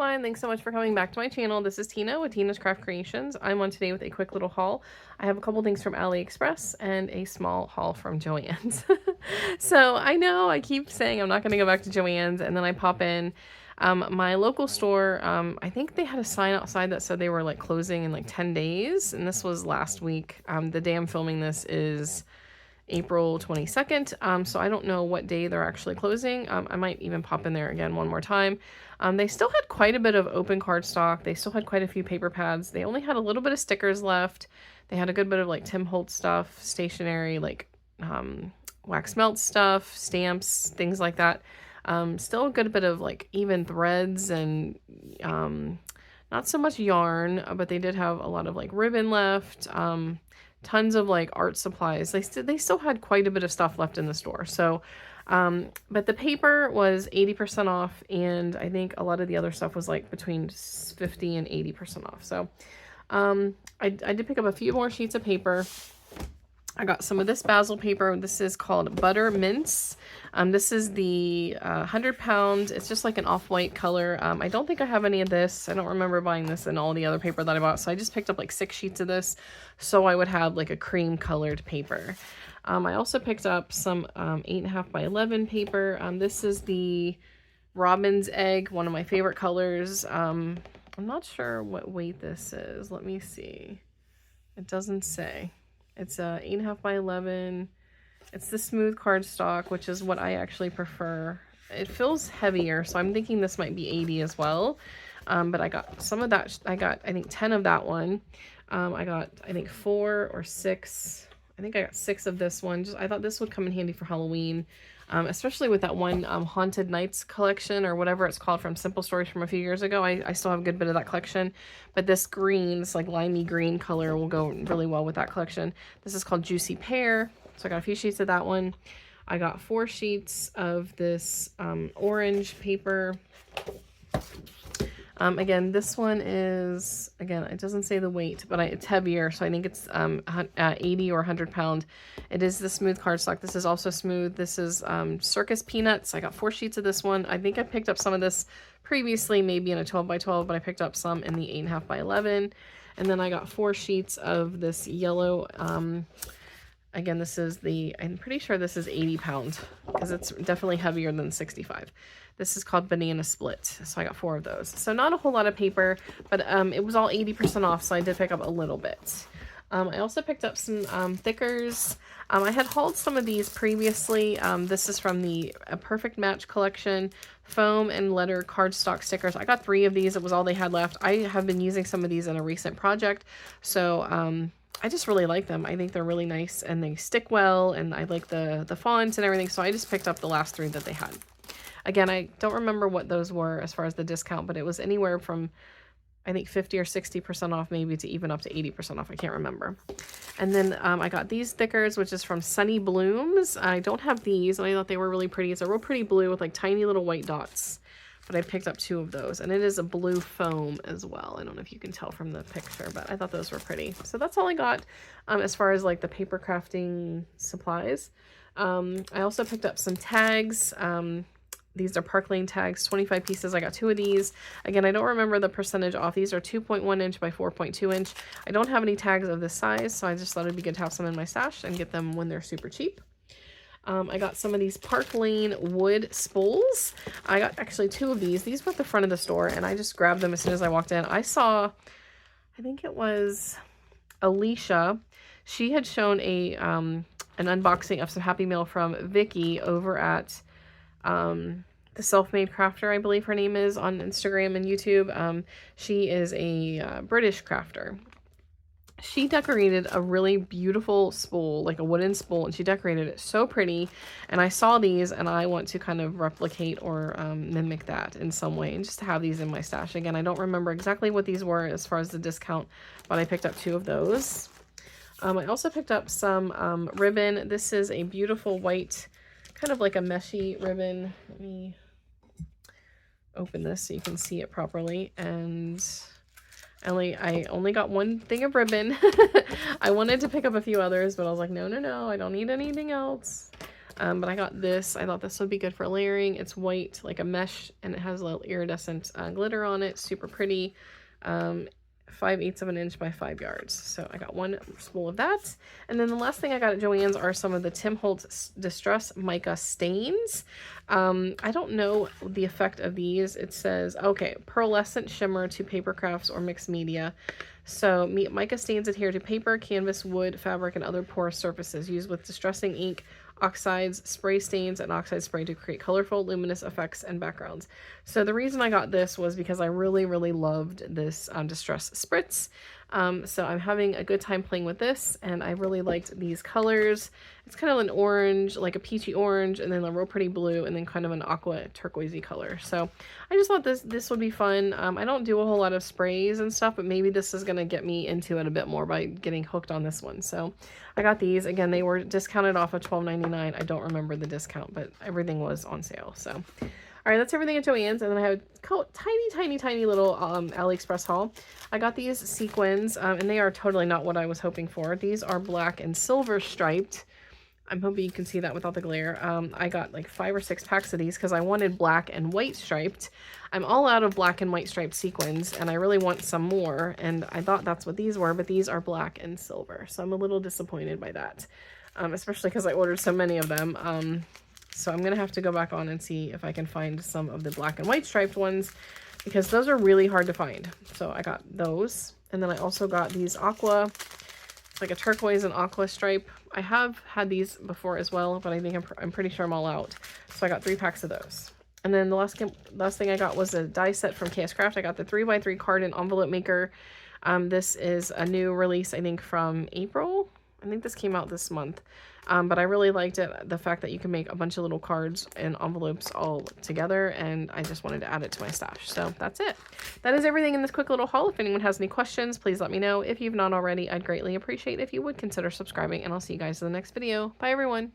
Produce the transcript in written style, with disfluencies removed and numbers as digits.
everyone, thanks so much for coming back to my channel. This is Tina with Tina's Craft Creations. I'm on today with a quick little haul. I have a couple things from AliExpress and a small haul from Joann's. So I know I keep saying I'm not going to go back to Joann's, and then I pop in. My local store, I think they had a sign outside that said they were like closing in like 10 days, and this was last week. The day I'm filming this is April 22nd, so I don't know what day they're actually closing. I might even pop in there again one more time. They still had quite a bit of open cardstock. They still had quite a few paper pads. They only had a little bit of stickers left. They had a good bit of like Tim Holtz stuff, stationery, like wax melt stuff, stamps, things like that. Still a good bit of like even threads and not so much yarn, but they did have a lot of like ribbon left. Tons of like art supplies. They still had quite a bit of stuff left in the store. So, but the paper was 80% off, and I think a lot of the other stuff was like between 50 and 80% off. So, I did pick up a few more sheets of paper. I got some of this basil paper. This is called Butter Mince. This is the 100-pound. It's just like an off-white color. I don't think I have any of this. I don't remember buying this and all the other paper that I bought. So I just picked up like 6 sheets of this so I would have like a cream colored paper. I also picked up some 8.5 by 11 paper. This is the Robin's Egg, one of my favorite colors. I'm not sure what weight this is. Let me see. It doesn't say. It's 8.5 by 11. It's the smooth cardstock, which is what I actually prefer. It feels heavier, so I'm thinking this might be 80 as well. But I got some of that. I got, I think, 10 of that one. I got, I think, 4 or 6. I think I got 6 of this one. I thought this would come in handy for Halloween, especially with that one Haunted Nights collection or whatever it's called from Simple Stories from a few years ago. I still have a good bit of that collection, but this green, this like limey green color will go really well with that collection. This is called Juicy Pear, so I got a few sheets of that one. I got 4 sheets of this orange paper. Again, this one is, again, it doesn't say the weight, but it's heavier, so I think it's 80 or 100 pound. It is the smooth cardstock. This is also smooth. This is Circus Peanuts. I got 4 sheets of this one. I think I picked up some of this previously, maybe in a 12 by 12, but I picked up some in the 8.5 by 11. And then I got 4 sheets of this yellow, again, this is the, I'm pretty sure this is 80 pound because it's definitely heavier than 65. This is called Banana Split. So I got 4 of those. So not a whole lot of paper, but it was all 80% off, so I did pick up a little bit. I also picked up some thickers. I had hauled some of these previously. This is from the Perfect Match collection, foam and letter cardstock stickers. I got 3 of these. It was all they had left. I have been using some of these in a recent project, so I just really like them. I think they're really nice and they stick well, and I like the fonts and everything, so I just picked up the last 3 that they had. Again, I don't remember what those were as far as the discount, but it was anywhere from, I think, 50 or 60% off, maybe to even up to 80% off. I can't remember. And then I got these thickers, which is from Sunny Blooms. I don't have these, and I thought they were really pretty. It's a real pretty blue with like tiny little white dots, but I picked up 2 of those, and it is a blue foam as well. I don't know if you can tell from the picture, but I thought those were pretty. So that's all I got as far as like the paper crafting supplies. I also picked up some tags. These are Park Lane tags, 25 pieces. I got 2 of these. Again, I don't remember the percentage off. These are 2.1 inch by 4.2 inch. I don't have any tags of this size, so I just thought it'd be good to have some in my stash and get them when they're super cheap. I got some of these Park Lane wood spools. I got actually 2 of these. These were at the front of the store, and I just grabbed them as soon as I walked in. I saw, I think it was Alicia. She had shown a an unboxing of some Happy Mail from Vicky over at the Self-Made Crafter, I believe her name is, on Instagram and YouTube. She is a British crafter. She decorated a really beautiful spool, like a wooden spool, and she decorated it so pretty. And I saw these, and I want to kind of replicate or mimic that in some way, and just have these in my stash. Again, I don't remember exactly what these were as far as the discount, but I picked up 2 of those. I also picked up some ribbon. This is a beautiful white, kind of like a meshy ribbon. Let me open this so you can see it properly. And I only got 1 thing of ribbon. I wanted to pick up a few others, but I was like, no, I don't need anything else. But I got this. I thought this would be good for layering. It's white, like a mesh, and it has a little iridescent glitter on it. Super pretty. 5/8 of an inch by 5 yards. So I got one spool of that. And then the last thing I got at Joann's are some of the Tim Holtz Distress Mica stains. I don't know the effect of these. It says, okay, pearlescent shimmer to paper crafts or mixed media. So mica stains adhere to paper, canvas, wood, fabric, and other porous surfaces. Used with distressing ink, oxides, spray stains, and oxide spray to create colorful, luminous effects and backgrounds. So the reason I got this was because I really, really loved this Distress Spritz. So I'm having a good time playing with this, and I really liked these colors. It's kind of an orange, like a peachy orange, and then a real pretty blue, and then kind of an aqua turquoisey color. So I just thought this would be fun. I don't do a whole lot of sprays and stuff, but maybe this is going to get me into it a bit more by getting hooked on this one. So I got these. Again, they were discounted off of $12.99. I don't remember the discount, but everything was on sale. So all right, that's everything at Joann's. And then I have a tiny little AliExpress haul. I got these sequins, and they are totally not what I was hoping for. These are black and silver striped. I'm hoping you can see that without the glare. I got like 5 or 6 packs of these because I wanted black and white striped. I'm all out of black and white striped sequins, and I really want some more. And I thought that's what these were, but these are black and silver. So I'm a little disappointed by that, especially because I ordered so many of them. So I'm going to have to go back on and see if I can find some of the black and white striped ones, because those are really hard to find. So I got those. And then I also got these aqua, it's like a turquoise and aqua stripe. I have had these before as well, but I think I'm pretty sure I'm all out. So I got 3 packs of those. And then the last thing I got was a die set from KS Craft. I got the 3x3 card and envelope maker. This is a new release, I think, from April. I think this came out this month. But I really liked it, the fact that you can make a bunch of little cards and envelopes all together, and I just wanted to add it to my stash. So that's it. That is everything in this quick little haul. If anyone has any questions, please let me know. If you've not already, I'd greatly appreciate if you would consider subscribing, and I'll see you guys in the next video. Bye, everyone.